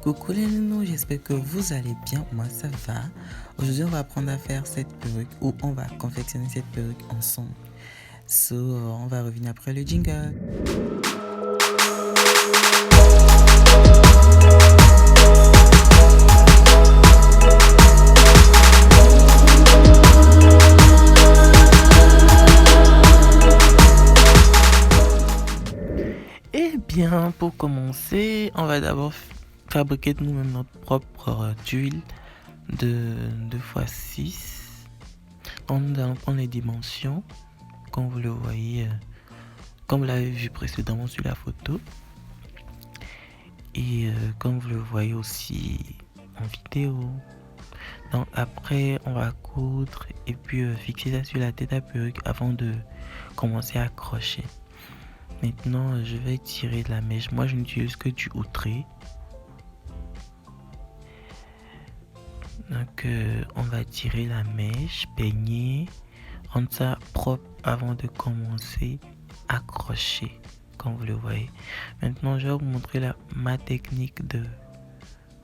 Coucou les nounous, j'espère que vous allez bien, moi ça va. Aujourd'hui on va apprendre à faire cette perruque ou on va confectionner cette perruque ensemble. On va revenir après le jingle. Eh bien, pour commencer, on va d'abord fabriquer nous-mêmes notre propre tuile de 2x6. Nous allons prendre les dimensions, comme vous le voyez, comme vous l'avez vu précédemment sur la photo. Et comme vous le voyez aussi en vidéo. Donc après, on va coudre et puis fixer ça sur la tête à perruque avant de commencer à accrocher. Maintenant, je vais tirer de la mèche. Moi, je n'utilise que du outré. Donc, on va tirer la mèche, peigner, rendre ça propre avant de commencer à accrocher, comme vous le voyez. Maintenant, je vais vous montrer ma technique de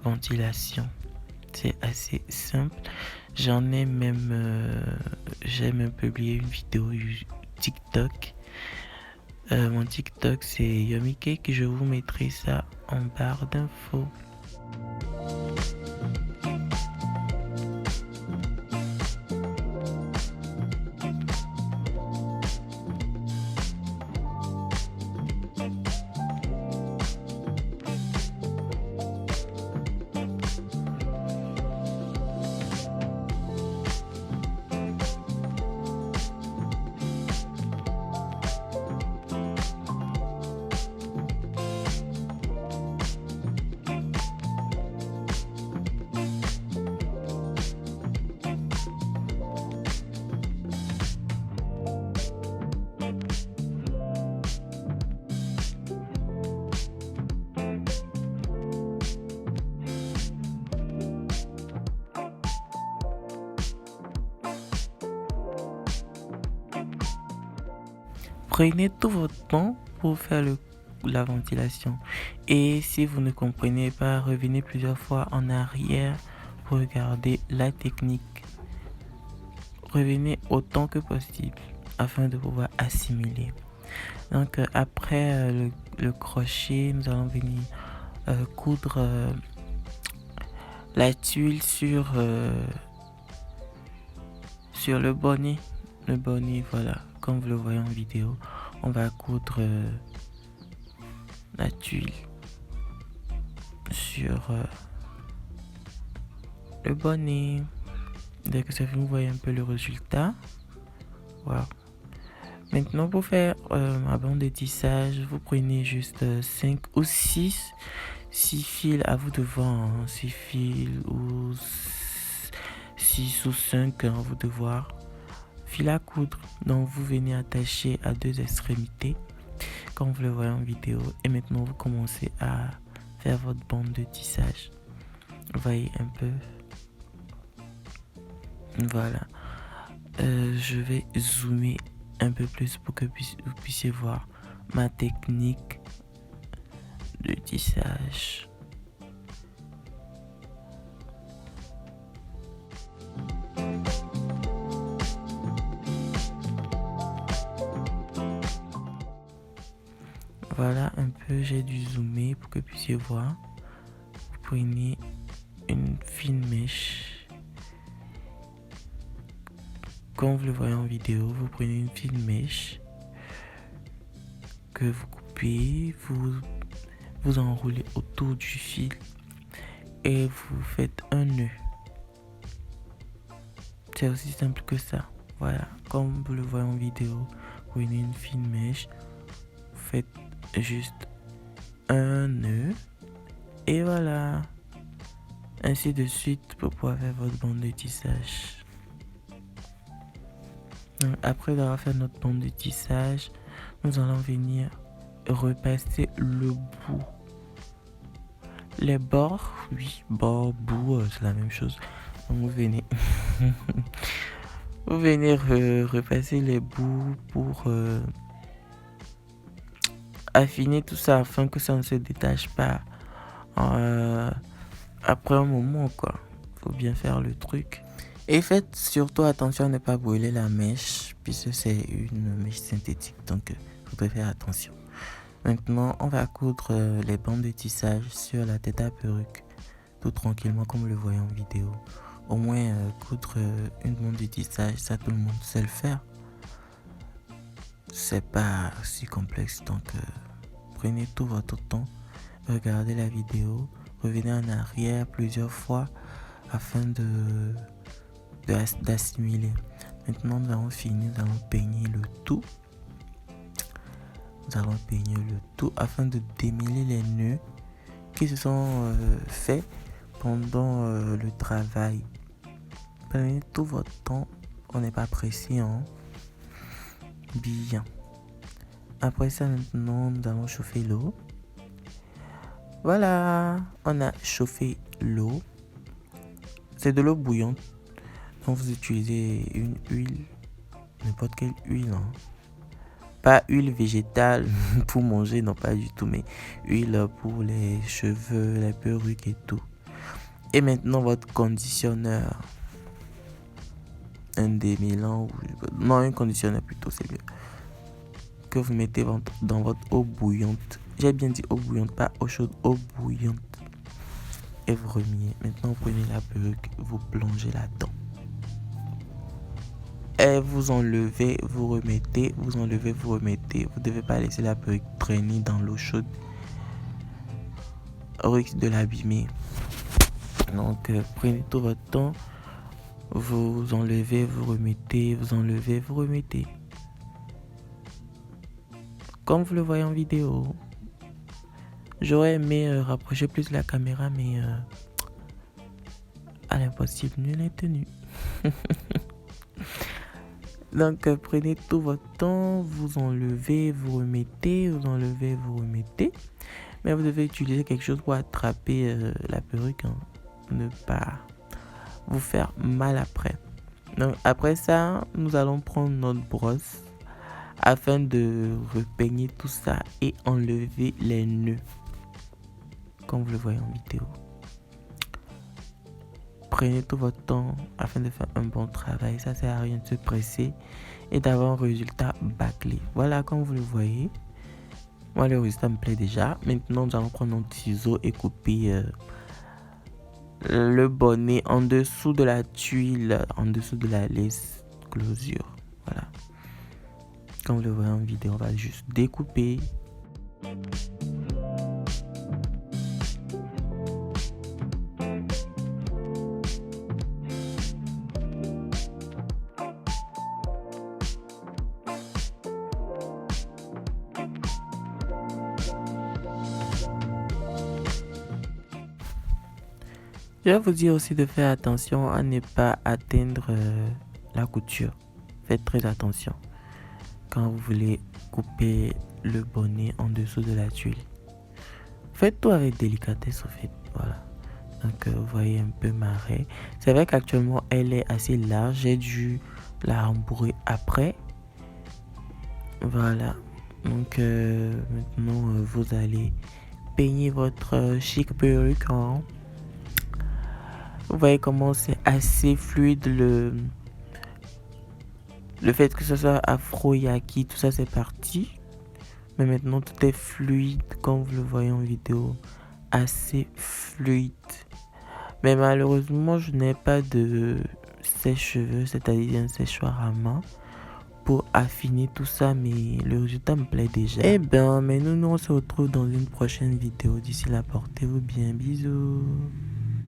ventilation. C'est assez simple. J'en ai même, j'ai même publié une vidéo TikTok. Mon TikTok c'est Yummy Cake. Je vous mettrai ça en barre d'infos. Prenez tout votre temps pour faire la ventilation. Et si vous ne comprenez pas, revenez plusieurs fois en arrière pour regarder la technique. Revenez autant que possible afin de pouvoir assimiler. Donc après le crochet, nous allons venir coudre la tuile sur le bonnet. Le bonnet, voilà, comme vous le voyez en vidéo, on va coudre la tuile sur le bonnet. Dès que ça fait, vous voyez un peu le résultat. Voilà. Maintenant, pour faire ma bande de tissage, vous prenez juste 5 ou 6 fils à vous de voir, 6 fils ou 6 ou 5 à vous de voir. Fil à coudre, donc vous venez attacher à 2 extrémités comme vous le voyez en vidéo, et maintenant vous commencez à faire votre bande de tissage. Vous voyez un peu, voilà. Je vais zoomer un peu plus pour que vous puissiez voir ma technique de tissage. Voilà un peu, j'ai dû zoomer pour que vous puissiez voir. Vous prenez une fine mèche. Comme vous le voyez en vidéo, vous prenez une fine mèche que vous coupez, vous enroulez autour du fil et vous faites un nœud. C'est aussi simple que ça. Voilà, comme vous le voyez en vidéo, vous prenez une fine mèche, vous faites juste un nœud et voilà, ainsi de suite pour pouvoir faire votre bande de tissage. Donc, après avoir fait notre bande de tissage, nous allons venir repasser le bout, les bords, oui, bord, bout, c'est la même chose. Donc vous venez vous venez repasser les bouts pour affiner tout ça afin que ça ne se détache pas après un moment, quoi. Faut bien faire le truc. Et faites surtout attention à ne pas brûler la mèche, puisque c'est une mèche synthétique, donc vous devez faire attention. Maintenant, on va coudre les bandes de tissage sur la tête à perruque, tout tranquillement comme le voyez en vidéo. Au moins, coudre une bande de tissage, ça tout le monde sait le faire. C'est pas si complexe, donc prenez tout votre temps, regardez la vidéo, revenez en arrière plusieurs fois afin d'assimiler. Maintenant, nous allons finir, nous allons peigner le tout. Nous allons peigner le tout afin de démêler les nœuds qui se sont faits pendant le travail. Prenez tout votre temps, on n'est pas pressé, hein. Bien. Après ça, maintenant, nous allons chauffer l'eau. Voilà, on a chauffé l'eau. C'est de l'eau bouillante. Donc vous utilisez une huile, n'importe quelle huile, hein. Pas huile végétale pour manger, non pas du tout, mais huile pour les cheveux, les perruques et tout. Et maintenant votre conditionneur. Un démêlant, non, un conditionneur plutôt, c'est mieux. Que vous mettez dans votre eau bouillante. J'ai bien dit eau bouillante, pas eau chaude, eau bouillante. Et vous remuez. Maintenant, vous prenez la perruque, vous plongez là-dedans. Et vous enlevez, vous remettez, vous enlevez, vous remettez. Vous ne devez pas laisser la perruque traîner dans l'eau chaude. Au risque de l'abîmer. Donc, prenez tout votre temps. Vous enlevez, vous remettez, vous enlevez, vous remettez. Comme vous le voyez en vidéo. J'aurais aimé rapprocher plus la caméra, mais à l'impossible, nul n'est tenu. Donc, prenez tout votre temps, vous enlevez, vous remettez, vous enlevez, vous remettez. Mais vous devez utiliser quelque chose pour attraper la perruque, hein. Ne pas vous faire mal après. Donc, après ça, nous allons prendre notre brosse afin de repeigner tout ça et enlever les nœuds. Comme vous le voyez en vidéo. Prenez tout votre temps afin de faire un bon travail. Ça sert à rien de se presser et d'avoir un résultat bâclé. Voilà, comme vous le voyez. Moi, le résultat me plaît déjà. Maintenant, nous allons prendre notre ciseau et couper le bonnet en dessous de la tuile, en dessous de la laisse closure. Voilà. Comme vous le voyez en vidéo, on va juste découper. Je vais vous dire aussi de faire attention à ne pas atteindre la couture. Faites très attention quand vous voulez couper le bonnet en dessous de la tuile. Faites tout avec délicatesse au fait. Voilà. Donc vous voyez un peu ma raie. C'est vrai qu'actuellement elle est assez large. J'ai dû la rembourrer après. Voilà. Donc maintenant vous allez peigner votre chic perruque, hein. Vous voyez comment c'est assez fluide le fait que ce soit afro yaki, tout ça c'est parti. Mais maintenant tout est fluide comme vous le voyez en vidéo. Assez fluide. Mais malheureusement je n'ai pas de sèche-cheveux, c'est-à-dire un séchoir à main pour affiner tout ça, mais le résultat me plaît déjà. Eh bien, mais nous on se retrouve dans une prochaine vidéo. D'ici là, portez-vous bien, bisous.